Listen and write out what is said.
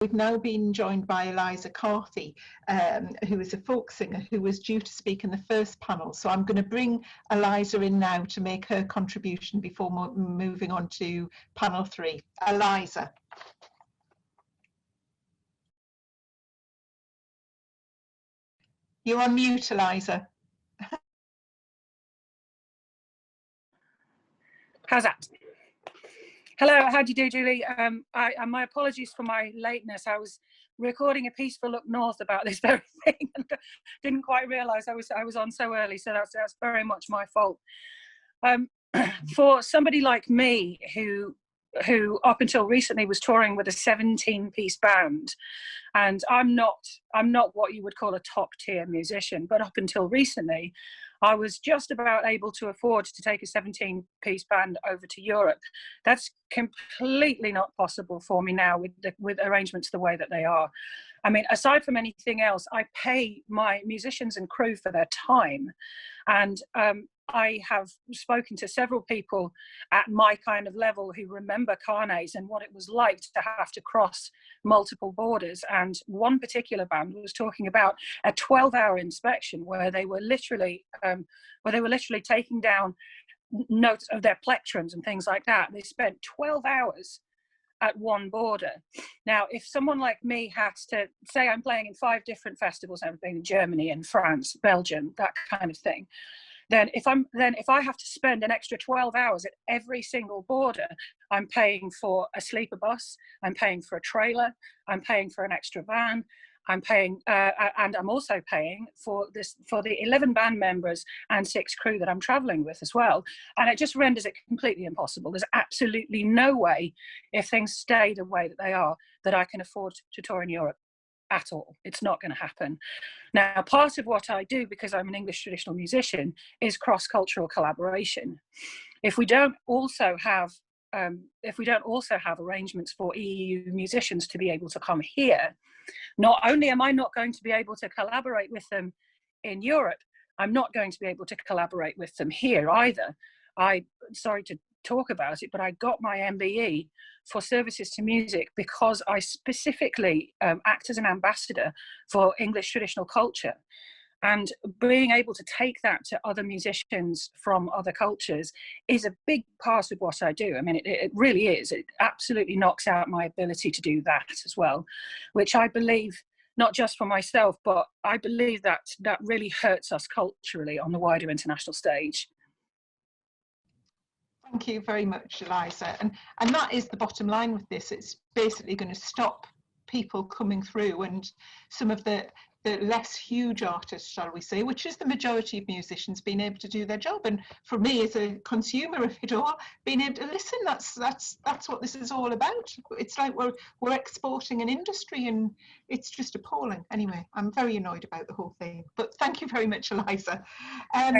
We've now been joined by Eliza Carthy, who is a folk singer who was due to speak in the first panel. So I'm going to bring Eliza in now to make her contribution before moving on to panel 3. Eliza. You're on mute, Eliza. How's that? Hello, how do you do, Julie? My apologies for my lateness. I was recording a piece for Look North about this very thing and didn't quite realise I was on so early. So that's very much my fault. For somebody like me who up until recently was touring with a 17-piece band, and I'm not what you would call a top-tier musician, but up until recently I was just about able to afford to take a 17-piece band over to Europe. That's completely not possible for me now with arrangements the way that they are. I mean, aside from anything else, I pay my musicians and crew for their time. And I have spoken to several people at my kind of level who remember Carnets and what it was like to have to cross multiple borders. And one particular band was talking about a 12-hour inspection where they were literally taking down notes of their plectrums and things like that. They spent 12 hours at one border. Now, if someone like me has to say I'm playing in 5 different festivals, I've been in Germany and France, Belgium, that kind of thing, then if I have to spend an extra 12 hours at every single border, I'm paying for a sleeper bus, I'm paying for a trailer, I'm paying for an extra van, I'm paying, and I'm also paying for the 11 band members and 6 crew that I'm traveling with as well. And it just renders it completely impossible. There's absolutely no way, if things stay the way that they are, that I can afford to tour in Europe at all. It's not going to happen. Now, part of what I do, because I'm an English traditional musician, is cross-cultural collaboration. If we don't also have arrangements for EU musicians to be able to come here, not only am I not going to be able to collaborate with them in Europe, I'm not going to be able to collaborate with them here either. Sorry to talk about it, but I got my MBE for services to music because I specifically act as an ambassador for English traditional culture. And being able to take that to other musicians from other cultures is a big part of what I do. I mean, it really is. It absolutely knocks out my ability to do that as well, which I believe, not just for myself, but I believe that really hurts us culturally on the wider international stage. Thank you very much, Eliza. And that is the bottom line with this. It's basically going to stop people coming through, and some of the less huge artists, shall we say, which is the majority of musicians, being able to do their job. And for me, as a consumer of it all, being able to listen, that's what this is all about. It's like we're exporting an industry, and it's just appalling. Anyway, I'm very annoyed about the whole thing. But thank you very much, Eliza.